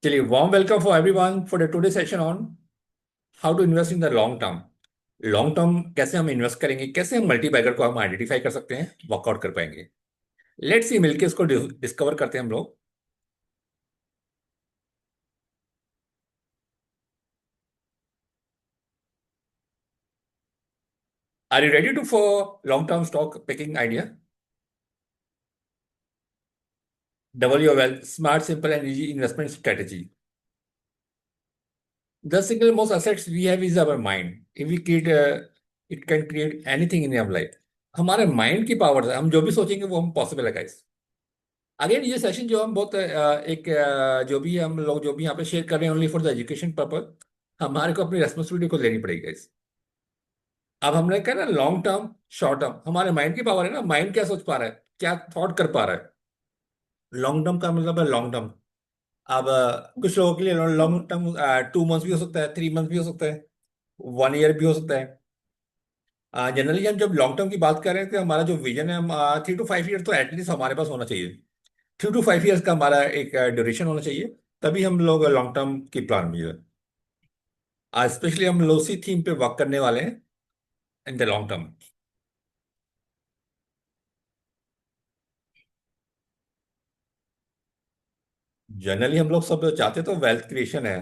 चलिए, warm welcome for everyone for the today session on how to invest in the long term. Long term कैसे हम invest करेंगे, कैसे हम multibagger को हम आइडेंटिफाई कर सकते हैं, वर्कआउट कर पाएंगे। लेट्स सी मिलके इसको डिस्कवर करते हैं हम लोग। Are you ready to for long term stock picking idea? Double your wealth, smart simple and easy investment strategy. The single most assets we have is our mind. If we create it can create anything in our life. हमारे mind की power है, हम जो भी सोचेंगे वो हम possible है गाइस। अगेन ये सेशन जो हम बहुत जो भी हम लोग जो भी यहाँ पे शेयर कर रहे हैं only for the education purpose. हमारे को अपनी रेस्पॉन्सिबिलिटी को लेनी पड़ेगी guys। अब हमने कहा ना लॉन्ग टर्म शॉर्ट टर्म, हमारे माइंड की पावर है ना, माइंड क्या सोच पा रहा है, क्या थॉट कर पा रहा है। लॉन्ग टर्म का मतलब है लॉन्ग टर्म। अब कुछ लोगों के लिए लॉन्ग टर्म 2 मंथ्स भी हो सकता है, 3 मंथ भी हो सकता है, 1 ईयर भी हो सकता है। जनरली हम जब लॉन्ग टर्म की बात कर रहे हैं तो हमारा जो विजन है, हम 3 to 5 ईयर तो एटलीस्ट हमारे पास होना चाहिए। 3 to 5 ईयर्स का हमारा एक ड्यूरेशन होना चाहिए, तभी हम लोग लॉन्ग टर्म की प्लान में आज स्पेशली हम लोसी थीम पे वर्क करने वाले हैं in the long term. Generally हम लोग सब चाहते तो वेल्थ क्रिएशन है,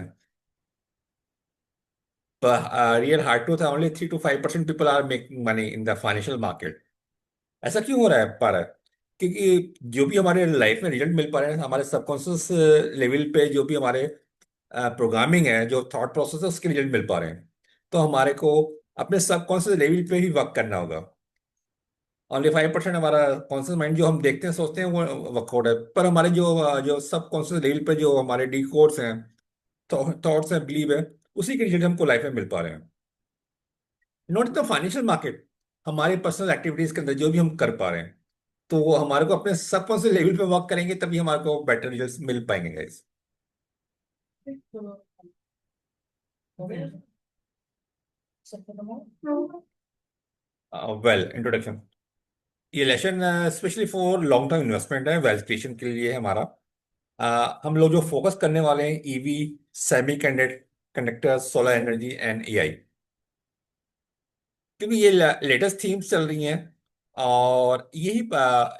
पर रियल हार्ड ट्रूथ है only 3 to 5% people are making money in the financial market. ऐसा क्यों हो रहा है, पा रहा है? क्योंकि जो भी हमारे लाइफ में रिजल्ट मिल पा रहे हैं, हमारे सबकॉन्शियस लेवल पे जो भी हमारे प्रोग्रामिंग है, जो थॉट प्रोसेस है, उसके रिजल्ट मिल पा रहे हैं। तो हमारे को अपने सबकॉन्शियस लेवल पे ही वर्क करना होगा। ओनली 5% हमारा कॉन्शियस माइंड जो हम देखते हैं सोचते हैं वो वर्कआउट है, पर हमारे जो सब कॉन्शियस लेवल पे जो हमारे डी कोड्स हैं, थॉट्स हैं, बिलीव है, उसी के रिजल्ट हमको लाइफ में मिल पा रहे हैं। नॉट द फाइनेंशियल मार्केट, हमारे पर्सनल एक्टिविटीज के अंदर जो भी हम कर पा रहे हैं, तो वो हमारे को अपने सबकॉन्शियस लेवल पे वर्क करेंगे तभी हमारे को बेटर रिजल्ट्स मिल पाएंगे गाइस। Well introduction. ये lesson specially for long term investment है, वेल्थ क्रिएशन के लिए है हमारा। हम लोग जो फोकस करने वाले हैं EV, semi conductor, solar energy and AI, क्योंकि ये लेटेस्ट थीम्स चल रही हैं। और यही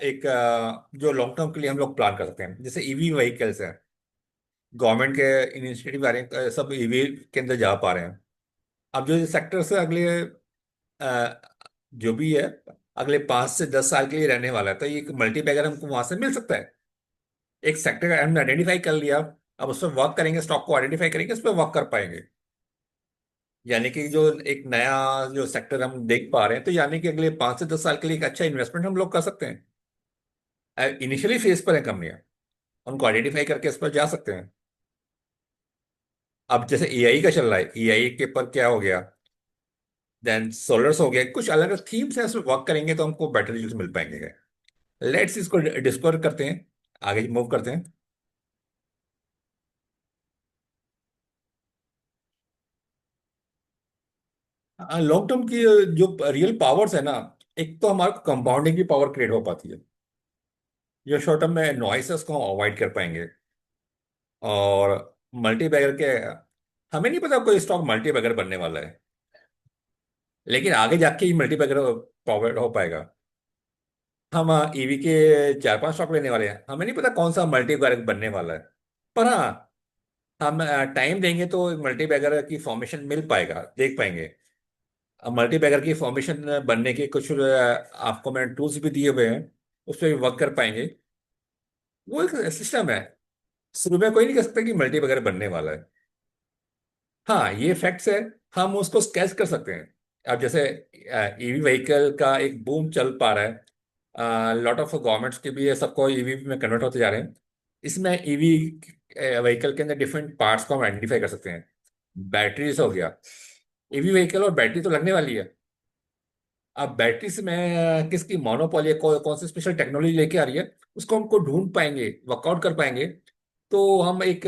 एक जो लॉन्ग टर्म के लिए हम लोग प्लान कर सकते हैं, जैसे ईवी व्हीकल्स हैं, गवर्नमेंट के इनिशिएटिव आ रहे हैं, सब ईवी के अंदर जा पा रहे हैं। अब जो सेक्टर्स है अगले अ, जो भी है अगले 5 से 10 साल के लिए रहने वाला है, तो ये मल्टी बैगर हमको वहां से मिल सकता है। एक सेक्टर का हमने आइडेंटिफाई कर लिया, अब उस पर वर्क करेंगे, स्टॉक को आइडेंटिफाई करेंगे, उस पर वर्क कर पाएंगे। यानी कि जो एक नया जो सेक्टर हम देख पा रहे हैं, तो यानी कि अगले 5 से 10 साल के लिए एक अच्छा इन्वेस्टमेंट हम लोग कर सकते हैं। इनिशियली फेज पर है कंपनियां, उनको आइडेंटिफाई करके इस पर जा सकते हैं। अब जैसे एआई का चल रहा है, एआई के पर क्या हो गया, देन सोलर्स हो गया, कुछ अलग अलग थीम्स हैं, उस पर वर्क करेंगे तो हमको बेटर रिजल्ट मिल पाएंगे। लेट्स इसको डिस्कवर करते हैं, आगे मूव करते हैं। लॉन्ग टर्म की जो रियल पावर्स है ना, एक तो हमारे को कंपाउंडिंग की पावर क्रिएट हो पाती है, जो शॉर्ट टर्म में नॉइसेस को हम अवॉइड कर पाएंगे। और मल्टी बैगर के, हमें नहीं पता कोई स्टॉक मल्टी बैगर बनने वाला है, लेकिन आगे जाके ही मल्टी बैगर पावर हो पाएगा। हम ईवी के 4 5 स्टॉक लेने वाले हैं, हमें नहीं पता कौन सा मल्टी बैगर बनने वाला है, पर हाँ, हम टाइम देंगे तो मल्टी बैगर की फॉर्मेशन मिल पाएगा, देख पाएंगे। अब मल्टी बैगर की फॉर्मेशन बनने के कुछ आपको मैंने टूल्स भी दिए हुए हैं, उस पर भी वर्क कर पाएंगे। वो एक सिस्टम है, शुरू में कोई नहीं कह सकता कि मल्टी बैगर बनने वाला है। हाँ, ये फैक्ट्स है, हम उसको स्केच कर सकते हैं। अब जैसे ईवी व्हीकल का एक बूम चल पा रहा है, लॉट ऑफ गवर्नमेंट्स के भी ये सबको ईवी में कन्वर्ट होते जा रहे हैं। इसमें ईवी व्हीकल के अंदर डिफरेंट पार्ट्स को हम आइडेंटिफाई कर सकते हैं। बैटरीज हो गया, ईवी व्हीकल और बैटरी तो लगने वाली है। अब बैटरी से मैं किसकी मोनोपोली है, कौन सी स्पेशल टेक्नोलॉजी लेके आ रही है, उसको हमको ढूंढ पाएंगे, वर्कआउट कर पाएंगे। तो हम एक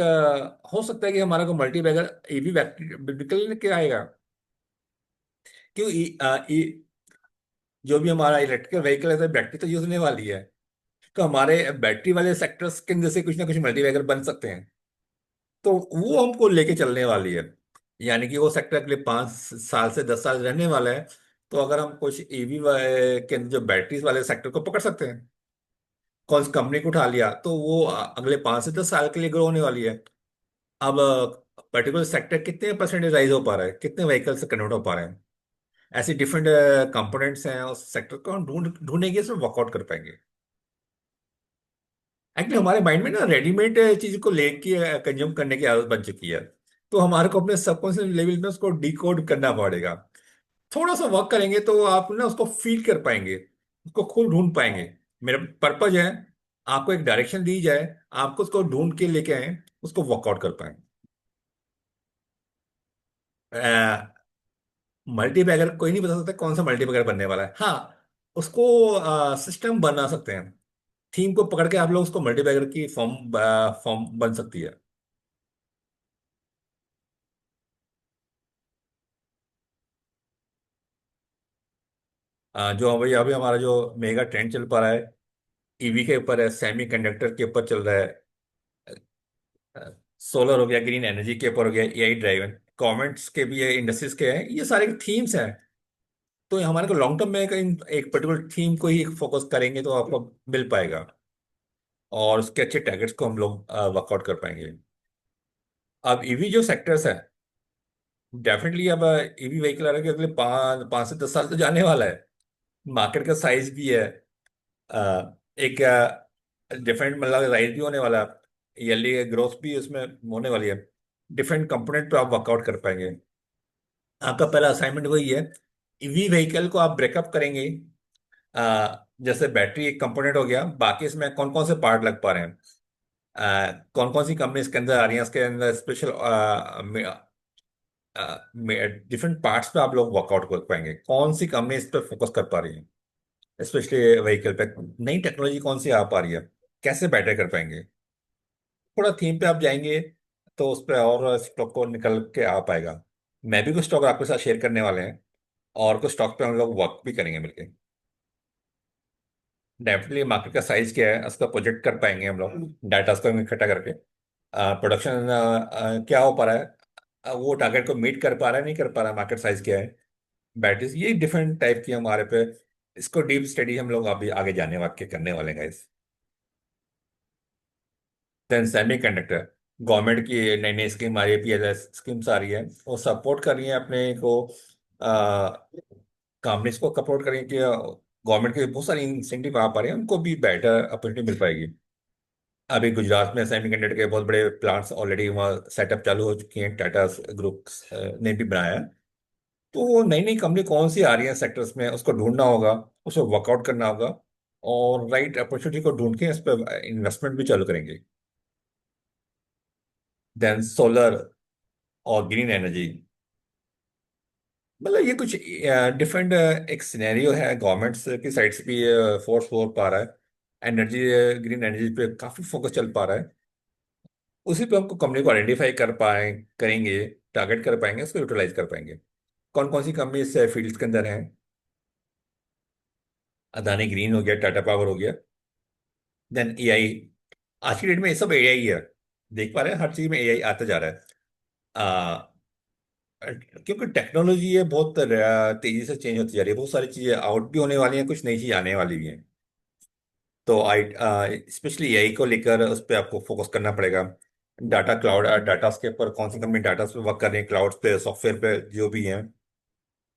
हो सकता है कि हमारा को मल्टी बैगर ईवी व्हीकल लेके आएगा। क्यों जो भी हमारा इलेक्ट्रिकल व्हीकल है तो बैटरी तो यूज होने वाली है, तो हमारे बैटरी वाले सेक्टर्स के अंदर से कुछ ना कुछ मल्टी बैगर बन सकते हैं। तो वो हमको लेके चलने वाली है। यानी कि वो सेक्टर अगले 5 साल से 10 साल रहने वाला है। तो अगर हम कुछ ईवी के जो बैटरीज वाले सेक्टर को पकड़ सकते हैं, कौन सी कंपनी को उठा लिया, तो वो अगले 5 से 10 साल के लिए ग्रो होने वाली है। अब पर्टिकुलर सेक्टर कितने परसेंटेज राइज हो पा रहा है, कितने व्हीकल से कन्वर्ट हो पा रहे हैं, ऐसी डिफरेंट कंपोनेंट्स हैं उस सेक्टर को हम ढूंढेंगे, इसमें वर्कआउट कर पाएंगे। एक्चुअली हमारे माइंड में ना रेडीमेड चीज को लेके कंज्यूम करने की आदत बन चुकी है। तो हमारे को अपने सबकॉन्शियस लेवल में उसको डिकोड करना पड़ेगा। थोड़ा सा वर्क करेंगे तो आप ना उसको फील कर पाएंगे, उसको खुद ढूंढ पाएंगे। मेरा पर्पज है आपको एक डायरेक्शन दी जाए, आपको उसको ढूंढ के लेके आए, उसको वर्कआउट कर पाए। मल्टीबैगर कोई नहीं बता सकता कौन सा मल्टीबैगर बनने वाला है। हाँ, उसको सिस्टम बना सकते हैं। थीम को पकड़ के आप लोग उसको मल्टीबैगर की फॉर्म फॉर्म बन सकती है। जो अभी अभी हमारा जो मेगा ट्रेंड चल पा रहा है, ईवी के ऊपर है, सेमी कंडक्टर के ऊपर चल रहा है, सोलर हो गया, ग्रीन एनर्जी के ऊपर हो गया, एआई ड्राइवन, गवर्नमेंट्स के भी है, इंडस्ट्रीज के हैं, ये सारे थीम्स हैं। तो हमारे को लॉन्ग टर्म में एक पर्टिकुलर थीम को ही फोकस करेंगे तो आपको मिल पाएगा, और उसके अच्छे टारगेट्स को हम लोग वर्कआउट कर पाएंगे। अब ईवी जो सेक्टर्स है, डेफिनेटली अब ईवी व्हीकल आ रहा है कि अगले 5 से 10 साल तो जाने वाला है। मार्केट का साइज भी है, एक डिफरेंट मतलब राइज भी होने वाला है, ईयरली ग्रोथ भी उसमें होने वाली है। डिफरेंट कंपोनेंट पे आप वर्कआउट कर पाएंगे। आपका पहला असाइनमेंट वही है, ईवी व्हीकल को आप ब्रेकअप करेंगे। जैसे बैटरी एक कंपोनेंट हो गया, बाकी इसमें कौन कौन से पार्ट लग पा रहे हैं, कौन कौन सी कंपनी इसके अंदर आ रही है, इसके अंदर स्पेशल डिफरेंट पार्ट्स पे आप लोग वर्कआउट कर पाएंगे, कौन सी कंपनी इस पे फोकस कर पा रही है, स्पेशली व्हीकल पे नई टेक्नोलॉजी कौन सी आ पा रही है, कैसे बेटर कर पाएंगे। थोड़ा थीम पे आप जाएंगे तो उस पर और स्टॉक को निकल के आ पाएगा। मैं भी कुछ स्टॉक आपके साथ शेयर करने वाले हैं, और कुछ स्टॉक पे हम लोग वर्क भी करेंगे मिलके। डेफिनेटली मार्केट का साइज क्या है उसका प्रोजेक्ट कर पाएंगे हम लोग, डाटा को हम इकट्ठा करके। प्रोडक्शन क्या हो पा रहा है, वो टारगेट को मीट कर पा रहा है नहीं कर पा रहा है, मार्केट साइज क्या है, बैटरीज, ये डिफरेंट टाइप की हमारे पे। इसको डीप स्टडी हम लोग अभी आगे जाने वाके करने वाले हैं guys. Then semiconductor, government की नई नई स्कीम आ रही है, पीएलएस स्कीम्स आ रही है, वो सपोर्ट कर रही है अपने को, कंपनीज को सपोर्ट कर रही है कि गवर्नमेंट के बहुत सारी इंसेंटिव आ पा रहे हैं, उनको भी बेटर अपॉर्चुनिटी मिल पाएगी। अभी गुजरात में सेमीकंडक्टर के बहुत बड़े प्लांट्स ऑलरेडी वहाँ सेटअप चालू हो चुकी हैं, टाटा ग्रुप ने भी बनाया है। तो वो नई नई कंपनी कौन सी आ रही है सेक्टर्स में, उसको ढूंढना होगा, उसको वर्कआउट करना होगा, और राइट अपॉर्चुनिटी को ढूंढ के इस पर इन्वेस्टमेंट भी चालू करेंगे। देन सोलर और ग्रीन एनर्जी, मतलब ये कुछ डिफरेंट एक सिनेरियो है, गवर्नमेंट्स की साइड से भी फोर्स हो पा रहा है, एनर्जी, ग्रीन एनर्जी पे काफी फोकस चल पा रहा है। उसी पे हमको कंपनी को आइडेंटिफाई कर पाए करेंगे, टारगेट कर पाएंगे, उसको यूटिलाइज कर पाएंगे। कौन कौन सी कंपनी इस फील्ड के अंदर हैं, अदानी ग्रीन हो गया, टाटा पावर हो गया। देन एआई, आज की डेट में ये सब एआई है, देख पा रहे हैं हर चीज में एआई आता जा रहा है। आ, क्योंकि टेक्नोलॉजी है बहुत तेजी से चेंज होती जा रही है, बहुत सारी चीजें आउट भी होने वाली हैं, कुछ नई चीज आने वाली भी हैं। तो आई स्पेशली एआई को लेकर उस पर आपको फोकस करना पड़ेगा। डाटा क्लाउड, डाटा के ऊपर कौन सी कंपनी डाटा पे वर्क कर रही है, क्लाउड पे, सॉफ्टवेयर पे जो भी है।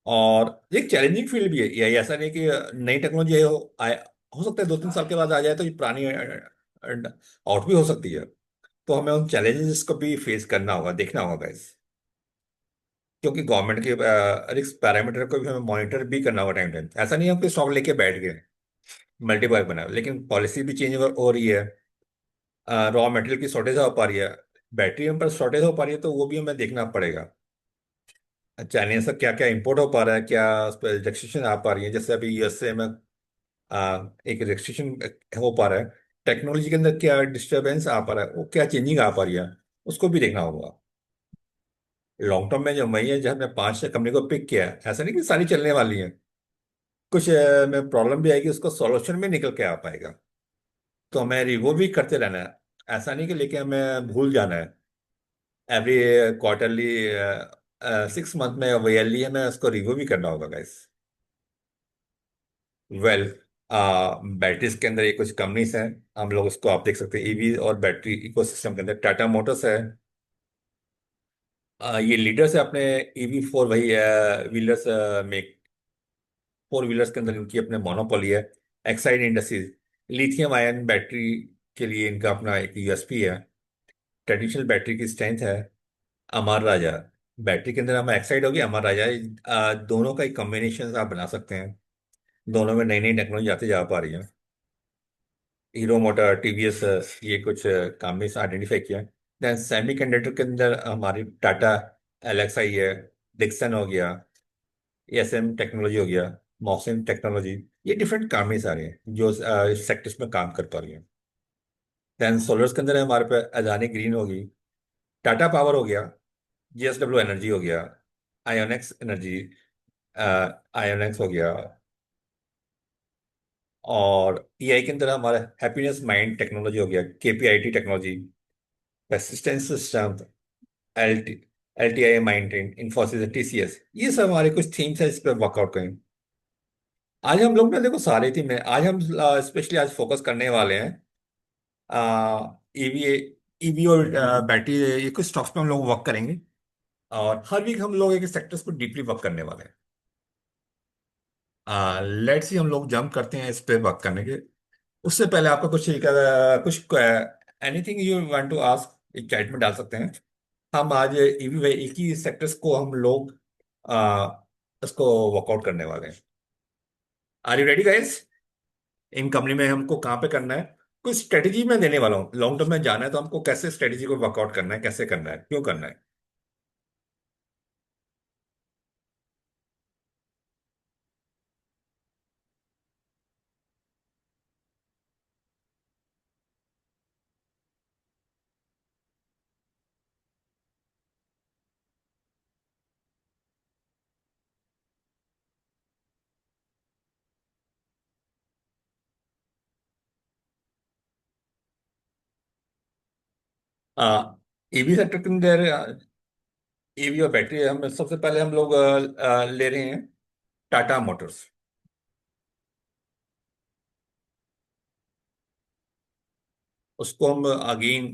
और एक चैलेंजिंग फील्ड भी है एआई, ऐसा नहीं कि नई टेक्नोलॉजी हो सकता है 2-3 साल के बाद आ जाए तो ये पुरानी आउट भी हो सकती है। तो हमें उन चैलेंजेस को भी फेस करना होगा, देखना होगा इस, क्योंकि गवर्नमेंट के रिस्क पैरामीटर को भी हमें मॉनिटर भी करना होगा टाइम टाइम। ऐसा नहीं है हम स्टॉक लेके बैठ गए, मल्टीपल बना, लेकिन पॉलिसी भी चेंज हो रही है, रॉ मटेरियल की शॉर्टेज हो पा रही है, बैटरी में पर शॉर्टेज हो पा रही है, तो वो भी हमें देखना पड़ेगा। चाइनीज से क्या क्या इंपोर्ट हो पा रहा है, क्या उस पर रिस्ट्रिक्शन आ पा रही है, जैसे अभी यूएसए में एक रिस्ट्रिक्शन हो पा रहा है। टेक्नोलॉजी के अंदर क्या डिस्टरबेंस आ पा रहा है, वो क्या चेंजिंग आ पा रही है, उसको भी देखना होगा। लॉन्ग टर्म में जो मई है, जब मैं 5 कंपनी को पिक किया है, ऐसा नहीं कि सारी चलने वाली है, कुछ में प्रॉब्लम भी आएगी, उसको सॉल्यूशन में निकल के आ पाएगा। तो हमें रिव्यू भी करते रहना है, ऐसा नहीं कि लेके हमें भूल जाना है। एवरी क्वार्टरली 6 मंथ में ईयरली हमें उसको रिव्यू भी करना होगा गाइस। वेल, बैटरीज के अंदर ये कुछ कंपनीज हैं, हम लोग उसको आप देख सकते हैं, ईवी और बैटरी इकोसिस्टम के अंदर टाटा मोटर्स है। ये लीडर्स है अपने ईवी फोर वही व्हीलर्स में, फोर व्हीलर्स के अंदर इनकी अपने मोनोपोली है। Exide industries lithium ion battery के लिए इनका अपना एक यूएसपी है। ट्रेडिशनल बैटरी की स्ट्रेंथ है। अमर राजा बैटरी के अंदर हम एक्साइड होगी, अमर राजा दोनों का एक कॉम्बिनेशन आप बना सकते हैं। दोनों में नई नई टेक्नोलॉजी आती जा पा रही है। हीरो मोटर, टीवीएस, ये कुछ काम में आइडेंटिफाई किया है। देन सेमीकंडक्टर के अंदर हमारी टाटा एलएक्सआई है, डिक्सन हो गया, एसएम टेक्नोलॉजी हो गया, मॉक्सिम टेक्नोलॉजी। ये डिफरेंट काम में सारे हैं जो इस सेक्टर्स में काम कर पा रही हैं। देन सोलर्स के अंदर है हमारे पे अदानी ग्रीन होगी, टाटा पावर हो गया, जेएसडब्ल्यू एनर्जी हो गया, आयोनेक्स एनर्जी, आयोनेक्स हो गया। और एआई के अंदर हमारा हैप्पीनेस माइंड टेक्नोलॉजी हो गया, KPIT technology, persistence system, L LTI Mindtree, Infosys, TCS. ये सब हमारे कुछ थीम्स है, इस पर वर्कआउट करें। आज हम लोग ना देखो सारे थीम है, आज हम स्पेशली आज फोकस करने वाले हैं ईवी, ईवी और बैटरी, ये कुछ स्टॉक्स पे हम लोग वर्क करेंगे। और हर वीक हम लोग एक सेक्टर्स को डीपली वर्क करने वाले हैं। लेट्स सी हम लोग जंप करते हैं इस पे वर्क करने के। उससे पहले आपका कुछ anything you want to ask, एक चैट में डाल सकते हैं। हम आज ईवी एक ही सेक्टर्स को हम लोग आ, इसको वर्कआउट करने वाले हैं। Are you ready guys? इन कंपनी में हमको कहाँ पे करना है, कुछ स्ट्रेटेजी मैं देने वाला हूँ। लॉन्ग टर्म में जाना है तो हमको कैसे स्ट्रेटेजी को वर्कआउट करना है, कैसे करना है, क्यों करना है। ईवी सेक्टर के अंदर ईवी और बैटरी, हम सबसे पहले हम लोग ले रहे हैं टाटा मोटर्स। उसको हम अगेन,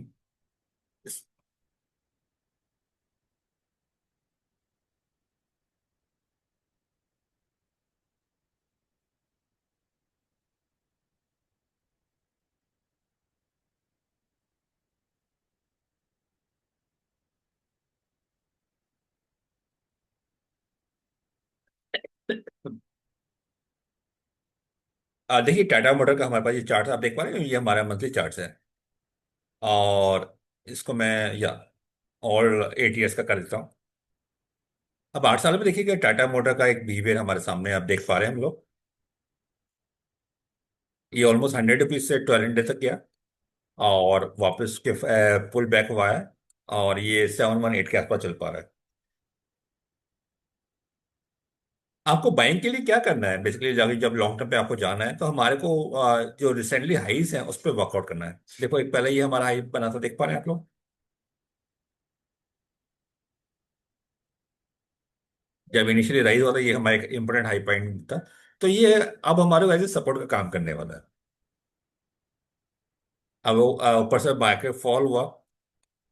देखिए टाटा मोटर का हमारे पास ये चार्ट आप देख पा रहे हैं, ये हमारा मंथली चार्ट है। और इसको मैं या और 8 ईयर्स का कर देता हूँ। अब 8 साल में देखिएगा टाटा मोटर का एक बिहेवियर हमारे सामने आप देख पा रहे हैं हम लोग। ये ऑलमोस्ट 100 रुपीज से 12 हंड्रेड तक गया और वापस के पुल बैक हुआ है। और ये 718 के आसपास चल पा रहा है। आपको बाइंग के लिए क्या करना है बेसिकली, जाके जब लॉन्ग टर्म पे आपको जाना है तो हमारे को जो रिसेंटली हाईस हैं उस पर वर्कआउट करना है। देखो एक पहले ये हमारा हाई बना था, देख पा रहे हैं आप लोग। जब इनिशियली राइज हुआ था ये हमारा एक इंपोर्टेंट हाई पॉइंट था। तो ये अब हमारे वैसे सपोर्ट का काम करने वाला है। अब वो, ऊपर से मार्केट फॉल हुआ,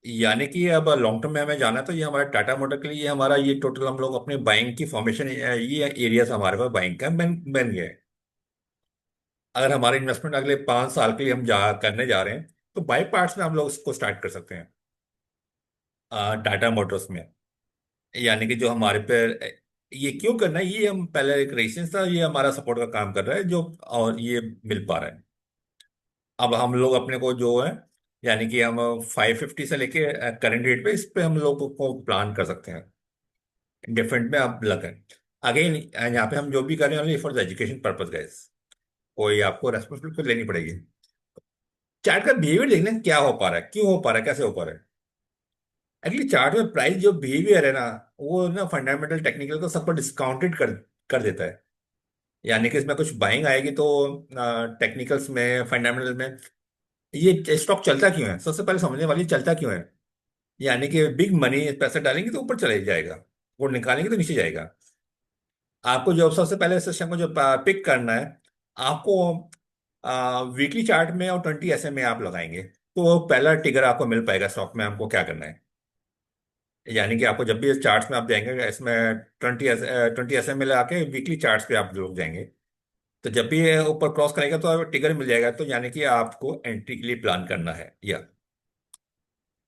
यानी कि अब लॉन्ग टर्म में हमें जाना है तो ये हमारा टाटा मोटर के लिए ये हमारा ये टोटल हम लोग अपने बाइंग की फॉर्मेशन, ये एरियाज हमारे पास बाइंग का बन गए हैं। अगर हमारे इन्वेस्टमेंट अगले 5 साल के लिए हम करने जा रहे हैं तो बाई पार्ट्स में हम लोग उसको स्टार्ट कर सकते हैं टाटा मोटर्स में। यानी कि जो हमारे पे ये क्यों करना है, ये हम पहले एक रेजिस्टेंस था, ये हमारा सपोर्ट का काम कर रहा है जो, और ये मिल पा रहा है। अब हम लोग अपने को जो है, यानी कि हम 550 से लेके करंट रेट पे इस पे हम लोग को प्लान कर सकते हैं। डिफरेंट में आप लगन अगेन यहाँ पे हम जो भी कर रहे हैं for the education purpose guys, कोई आपको रेस्पॉन्सिबिलिटी लेनी पड़ेगी। चार्ट का बिहेवियर देखना क्या हो पा रहा है, क्यों हो पा रहा है, कैसे हो पा रहा है। एक्चुअली चार्ट में प्राइस जो बिहेवियर है ना, वो ना फंडामेंटल टेक्निकल को सबको डिस्काउंटेड कर कर देता है। यानी कि इसमें कुछ बाइंग आएगी तो टेक्निकल्स में, फंडामेंटल में, ये स्टॉक चलता क्यों है, सबसे पहले समझने वाली चलता क्यों है। यानी कि बिग मनी पैसा डालेंगे तो ऊपर चले जाएगा, वो निकालेंगे तो नीचे जाएगा। आपको जो सबसे पहले सिस्टम को जो पिक करना है, आपको वीकली चार्ट में और 20 SMA आप लगाएंगे तो वो पहला टिगर आपको मिल पाएगा स्टॉक में। हमको क्या करना है, यानी कि आपको जब भी चार्ट्स में आप जाएंगे, इसमें 20 SMA लगा के वीकली चार्ट्स पे आप लोग जाएंगे, तो जब भी ये ऊपर क्रॉस करेगा तो टिगर मिल जाएगा, तो यानी कि आपको एंट्री के लिए प्लान करना है। या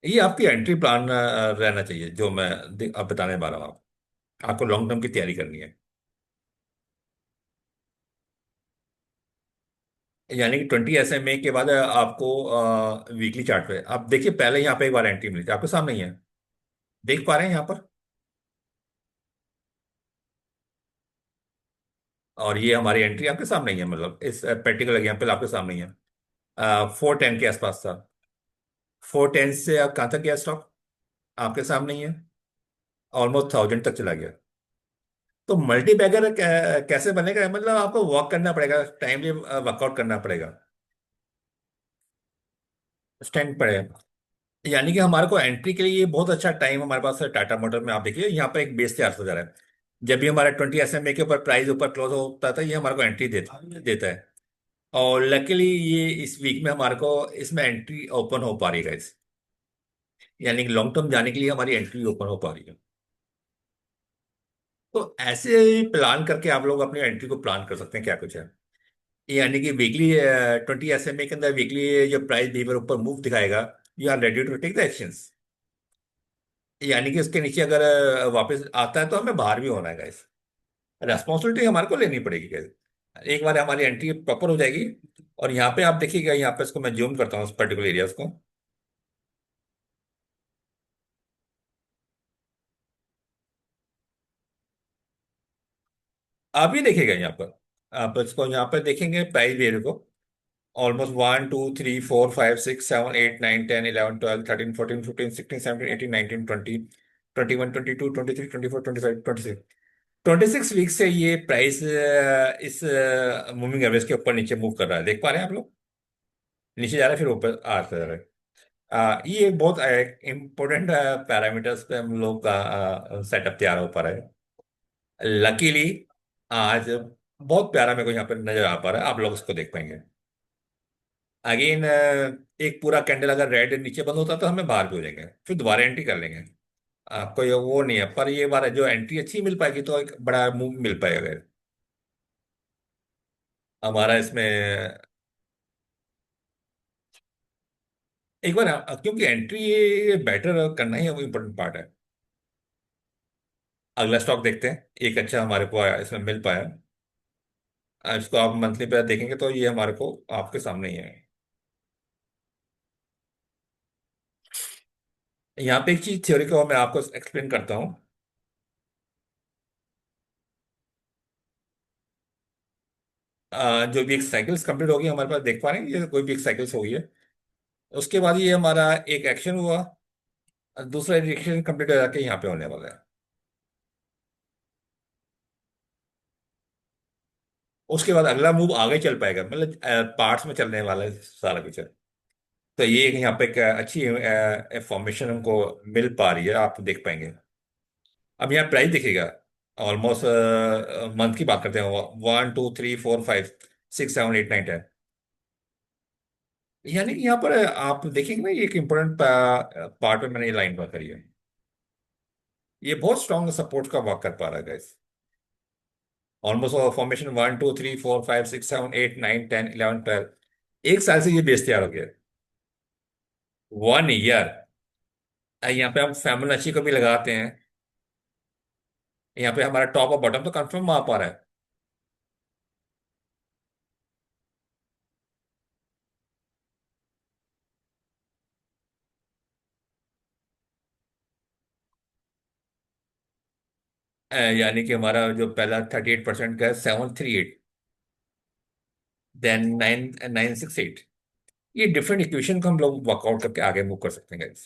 ये आपकी एंट्री प्लान रहना चाहिए, जो मैं अब बताने वाला हूँ। आपको लॉन्ग टर्म की तैयारी करनी है। यानी कि 20 SMA के बाद आपको वीकली चार्ट पे आप देखिए, पहले यहाँ पे एक बार एंट्री मिली थी, आपके सामने ही है, देख पा रहे हैं यहाँ पर। और ये हमारी एंट्री आपके सामने ही है, मतलब इस पर्टिकुलर एग्जाम्पल आपके सामने ही है। 410 के आसपास था। 410 से आप कहाँ तक गया स्टॉक, आपके सामने ही है, ऑलमोस्ट 1000 तक चला गया। तो मल्टी बैगर कैसे बनेगा, मतलब आपको वर्क करना पड़ेगा, टाइमली वर्कआउट करना पड़ेगा, स्टैंड पड़ेगा। यानी कि हमारे को एंट्री के लिए ये बहुत अच्छा टाइम हमारे पास है। टाटा मोटर में आप देखिए, यहाँ पर एक बेस तैयार हो जा रहा है। जब भी हमारा 20 SMA के ऊपर प्राइस ऊपर क्लोज होता था, ये हमारे को एंट्री देता देता है। और लकीली ये इस वीक में हमारे को इसमें एंट्री ओपन हो पा रही है guys। यानी कि लॉन्ग टर्म जाने के लिए हमारी एंट्री ओपन हो पा रही है। तो ऐसे प्लान करके आप लोग अपनी एंट्री को प्लान कर सकते हैं, क्या कुछ है। यानी कि वीकली 20 SMA के अंदर वीकली जो प्राइस बिहेवियर ऊपर मूव दिखाएगा, you are ready to take the actions. यानी कि उसके नीचे अगर वापस आता है तो हमें बाहर भी होना है गाइस। रेस्पॉन्सिबिलिटी हमारे को लेनी पड़ेगी गाइस। एक बार हमारी एंट्री प्रॉपर हो जाएगी। और यहाँ पे आप देखिएगा, यहाँ पे इसको मैं जूम करता हूँ, इस पर्टिकुलर एरियाज को। आप ही देखिएगा यहाँ पर, आप इसको यहाँ पर देखेंगे प्राइस बिहेवियर को। ऑलमोस्ट 1 2 3 4 5 6 7 8 9 10 11 12 13 14 15 16 17 18 19 20 21 22 23 24 25 26 27 28 29 30 31 32 33 34 35 ये प्राइस इस मूविंग एवरेज के ऊपर नीचे मूव कर रहा है, देख पा रहे हैं आप लोग। नीचे जा रहा है फिर ऊपर आ जा रहा है। ये एक बहुत इंपॉर्टेंट पैरामीटर्स पे हम लोग का सेटअप तैयार हो पा रहा है। लकीली आज बहुत प्यारा मेरे को यहाँ पे नजर आ पा रहा है, आप लोग उसको देख पाएंगे। अगेन एक पूरा कैंडल अगर रेड नीचे बंद होता तो हमें बाहर भी हो जाएंगे, फिर दोबारा एंट्री कर लेंगे। कोई वो नहीं है, पर ये बार जो एंट्री अच्छी मिल पाएगी तो एक बड़ा मूव मिल पाएगा अगर हमारा इसमें। एक बार क्योंकि एंट्री ये बेटर करना ही इम्पोर्टेंट पार्ट है। अगला स्टॉक देखते हैं, एक अच्छा हमारे को इसमें मिल पाया। इसको आप मंथली पे देखेंगे तो ये हमारे को आपके सामने ही है। यहाँ पे एक चीज थ्योरी को मैं आपको एक्सप्लेन करता हूँ। जो भी एक साइकिल्स कंप्लीट होगी हमारे पास, देख पा रहे हैं ये कोई भी एक साइकिल्स होगी है। उसके बाद ये हमारा एक एक्शन हुआ, दूसरा एक्शन कंप्लीट हो जाके यहाँ पे होने वाला है। उसके बाद अगला मूव आगे चल पाएगा, मतलब पार्ट्स में चलने वाला है सारा कुछ है। तो ये एक यहाँ पे एक अच्छी इंफॉर्मेशन हमको मिल पा रही है, आप देख पाएंगे। अब यहाँ प्राइस दिखेगा, ऑलमोस्ट मंथ की बात करते हैं, 1 2 3 4 5 6 7 8 9 10। यानी कि यहाँ पर आप देखेंगे ना, ये एक इम्पोर्टेंट पार्ट में मैंने ये लाइन ड्रा करी है। ये बहुत स्ट्रॉन्ग सपोर्ट का वर्क कर पा रहा है गाइस। Almost formation 1 2 3 4 5 6 7 8 9 10 11 12। एक साल से ये बेस तैयार हो गया, 1 ईयर। यहाँ पे हम फैमिली को भी लगाते हैं, यहाँ पे हमारा टॉप और बॉटम तो कंफर्म आ पा रहा है। यानी कि हमारा जो पहला 38% का है, 738, देन 9 9 6 8। ये डिफरेंट इक्वेशन को हम लोग वर्कआउट करके आगे मूव कर सकते हैं guys।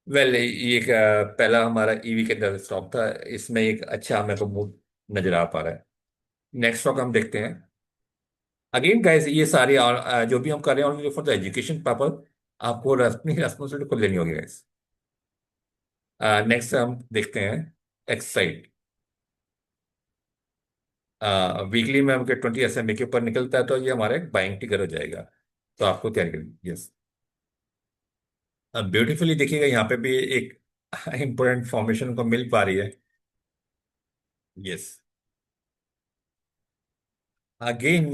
वेल ये एक पहला हमारा ईवी के अंदर स्टॉक था, इसमें एक अच्छा हमें को मूव नजर आ पा रहा है। नेक्स्ट स्टॉक हम देखते हैं। अगेन गाइस, ये सारी जो भी हम कर रहे हैं, फॉर द एजुकेशन पर्पज आपको अपनी रेस्पॉन्सिबिलिटी खुद लेनी होगी गाइस। नेक्स्ट हम देखते हैं एक्साइड। वीकली में हमके 20 SMA के ऊपर निकलता है, तो ये हमारा एक बाइंग ट्रिगर हो जाएगा। तो आपको तैयार करिए, यस। ब्यूटीफुली देखिएगा, यहाँ पे भी एक इंपोर्टेंट फॉर्मेशन को मिल पा रही है। यस। अगेन,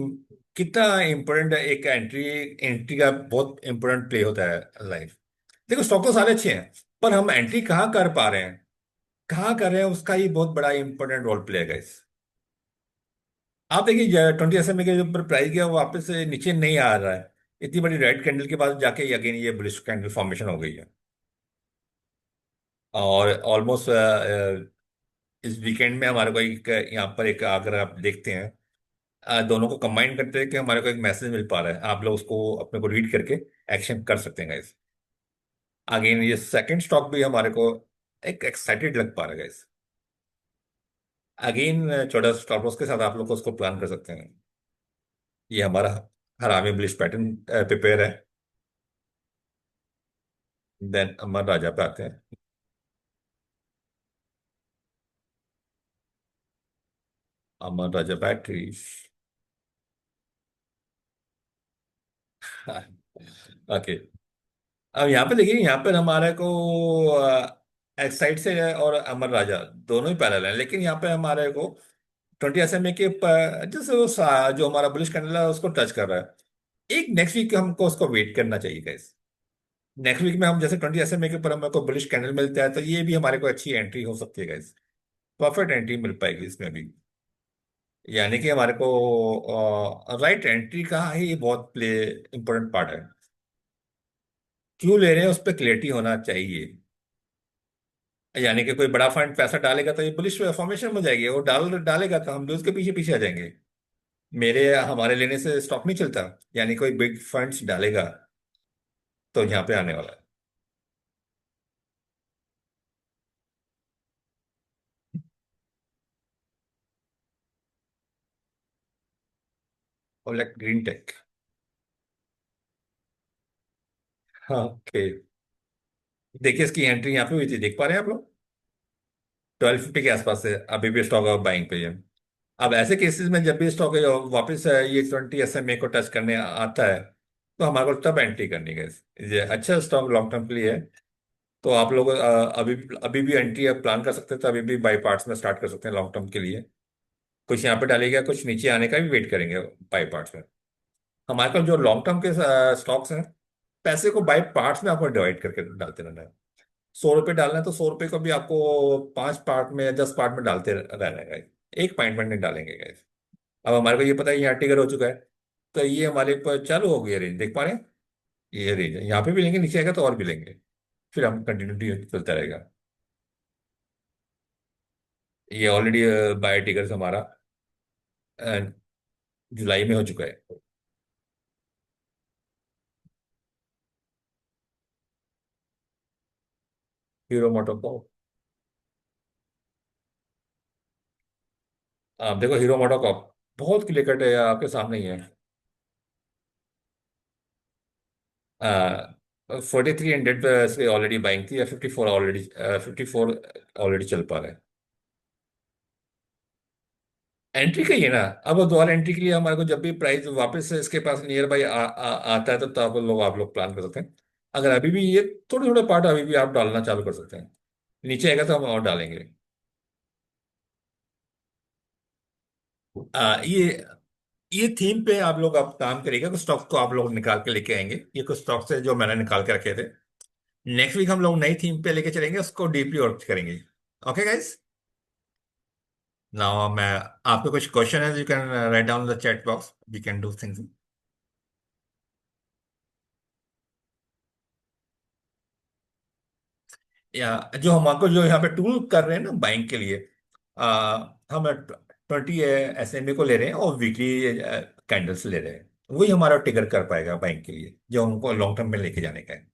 कितना इंपोर्टेंट है एक एंट्री। एंट्री का बहुत इंपोर्टेंट प्ले होता है लाइफ। देखो, स्टॉक तो सारे अच्छे हैं, पर हम एंट्री कहाँ कर पा रहे हैं, कहाँ कर रहे हैं, उसका ही बहुत बड़ा इंपॉर्टेंट रोल प्ले है इस। आप देखिए, 20 SMA के ऊपर प्राइस गया, वो वापस से नीचे नहीं आ रहा है। इतनी बड़ी रेड कैंडल के बाद जाके अगेन ये बुलिश कैंडल फॉर्मेशन हो गई है। और ऑलमोस्ट इस वीकेंड में हमारे को एक यहाँ पर एक, अगर आप देखते हैं, दोनों को कंबाइन करते हैं कि हमारे को एक मैसेज मिल पा रहा है, आप लोग उसको अपने को रीड करके एक्शन कर सकते हैं गाइस। अगेन ये सेकंड स्टॉक भी हमारे को एक एक्साइटेड लग पा रहा है गाइस। अगेन छोटा स्टॉप लॉस के साथ आप लोग को उसको प्लान कर सकते हैं। ये हमारा हरामी बुलिश पैटर्न प्रिपेयर है। देन अमर राजा पे आते हैं। अमर राजा बैटरी। ओके। अब यहाँ पे देखिए, यहाँ पर हमारे को एक्साइड से है और अमर राजा दोनों ही पैरेलल है, लेकिन यहाँ पे हमारे को 20 SMA के जैसे वो जो हमारा बुलिश कैंडल है उसको टच कर रहा है। एक नेक्स्ट वीक हमको उसको वेट करना चाहिए गाइस। नेक्स्ट वीक में हम जैसे 20 SMA के ऊपर हमें को बुलिश कैंडल मिलता है, तो ये भी हमारे को अच्छी एंट्री हो सकती है गाइस। परफेक्ट एंट्री मिल पाएगी इसमें भी। यानी कि हमारे को राइट एंट्री का ही बहुत प्ले इंपॉर्टेंट पार्ट है। क्यों ले रहे हैं उस पर क्लियरिटी होना चाहिए। यानी कि कोई बड़ा फंड पैसा डालेगा तो ये बुलिश फॉर्मेशन हो जाएगी, वो डालेगा तो हम भी उसके पीछे पीछे आ जाएंगे। हमारे लेने से स्टॉक नहीं चलता। यानी कोई बिग फंड्स डालेगा तो यहाँ पे आने वाला है। और लाइक ग्रीन टेक। हाँ, ओके। देखिए, इसकी एंट्री यहाँ पे हुई थी, देख पा रहे हैं आप लोग। 1250 के आसपास से अभी भी स्टॉक बाइंग पे है। अब ऐसे केसेस में जब भी स्टॉक वापस ये 20 SMA को टच करने आता है, तो हमारे को तब एंट्री करनी है। ये अच्छा स्टॉक लॉन्ग टर्म के लिए है। तो आप लोग अभी अभी भी एंट्री प्लान कर सकते हैं, तो अभी भी बाई पार्ट्स में स्टार्ट कर सकते हैं लॉन्ग टर्म के लिए। कुछ यहाँ पे डालेगा, कुछ नीचे आने का भी वेट करेंगे बाई पार्ट्स में। हमारे पास जो लॉन्ग टर्म के स्टॉक्स हैं, पैसे को बाई पार्ट्स में आपको डिवाइड करके डालते रहना है। 100 रुपये डालना है तो 100 रुपये को भी आपको 5 पार्ट में या 10 पार्ट में डालते रहना है guys। एक पॉइंट में नहीं डालेंगे guys। अब हमारे को ये पता है यहाँ ट्रिगर हो चुका है, तो ये हमारे ऊपर चालू हो गई रेंज, देख पा रहे हैं। ये रेंज है, यहाँ पे भी लेंगे, नीचे आएगा तो और भी लेंगे। फिर हम कंटिन्यूटी चलता रहेगा। ये ऑलरेडी बाय ट्रिगर्स हमारा अ, जुलाई में हो चुका है। हीरो मोटो को आप देखो, हीरो मोटो को बहुत क्लियर कट है, आपके सामने ही है। 4300 पे इसकी ऑलरेडी बाइंग थी, या 54 ऑलरेडी, 54 ऑलरेडी चल पा रहा है। एंट्री का ही है ना। अब वो दोबारा एंट्री के लिए हमारे को जब भी प्राइस वापस से इसके पास नियर बाई आता है, तो आप लोग प्लान कर सकते हैं। अगर अभी भी ये थोड़े थोड़े पार्ट अभी भी आप डालना चालू कर सकते हैं। नीचे आएगा तो हम और डालेंगे। ये थीम पे आप लोग अब काम करिएगा, कुछ स्टॉक्स को आप लोग निकाल के लेके आएंगे। ये कुछ स्टॉक्स है जो मैंने निकाल के रखे थे। नेक्स्ट वीक हम लोग नई थीम पे लेके चलेंगे, उसको डीपली वर्क करेंगे। Okay guys. नाउ मैं, आपके कुछ क्वेश्चन है, you can write down the chat box, we can do things. या जो हमको जो यहाँ पे टूल कर रहे हैं ना बाइंग के लिए, हम 20 SMA को ले रहे हैं और वीकली कैंडल्स ले रहे हैं। वही हमारा ट्रिगर कर पाएगा बाइंग के लिए, जो हमको लॉन्ग टर्म में लेके जाने का है।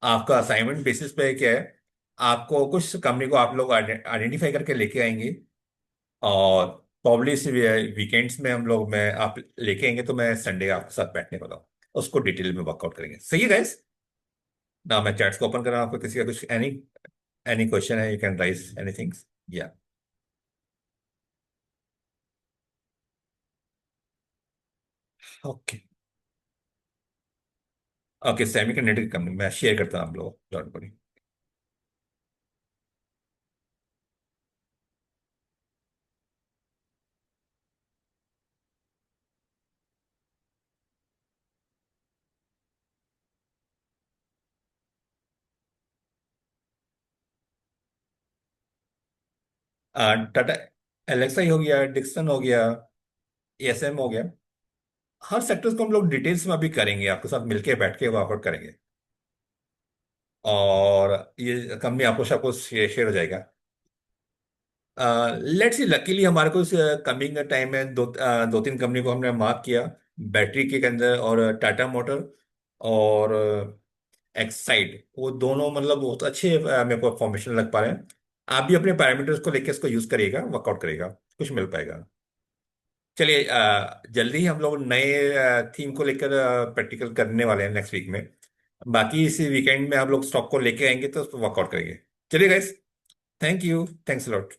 आपका असाइनमेंट बेसिस पे क्या है, आपको कुछ कंपनी को आप लोग आइडेंटिफाई करके लेके आएंगे। और प्रॉब्ली इस वीकेंड्स में हम लोग, मैं आप लेके आएंगे तो मैं संडे आपके साथ बैठने वाला हूँ, उसको डिटेल में वर्कआउट करेंगे। सही है गाइस। ना मैं चैट्स को ओपन कर रहा हूँ, आपको किसी का कुछ एनी एनी क्वेश्चन है, यू कैन राइज एनीथिंग। या okay. Okay, semi conductor company मैं शेयर करता हूँ आप लोग, डोंट वरी। टाटा एलेक्सा ही हो गया, डिक्सन हो गया, एएसएम हो गया। हर सेक्टर्स को हम लोग डिटेल्स में अभी करेंगे, आपके साथ मिलके बैठ के वर्कआउट करेंगे। और ये कंपनी आपको सबको शेयर हो जाएगा। लेट्स सी, लकीली हमारे को कमिंग टाइम में दो तीन कंपनी को हमने मार्क किया, बैटरी के अंदर, और टाटा मोटर और एक्साइड, वो दोनों मतलब बहुत अच्छे मेरे को फॉर्मेशन लग पा रहे हैं। आप भी अपने पैरामीटर्स को लेकर इसको यूज करिएगा, वर्कआउट करिएगा, कुछ मिल पाएगा। चलिए, जल्दी ही हम लोग नए थीम को लेकर प्रैक्टिकल करने वाले हैं नेक्स्ट वीक में। बाकी इसी वीकेंड में आप लोग स्टॉक को लेके आएंगे तो वर्कआउट करेंगे। चलिए guys, thank you, thanks lot.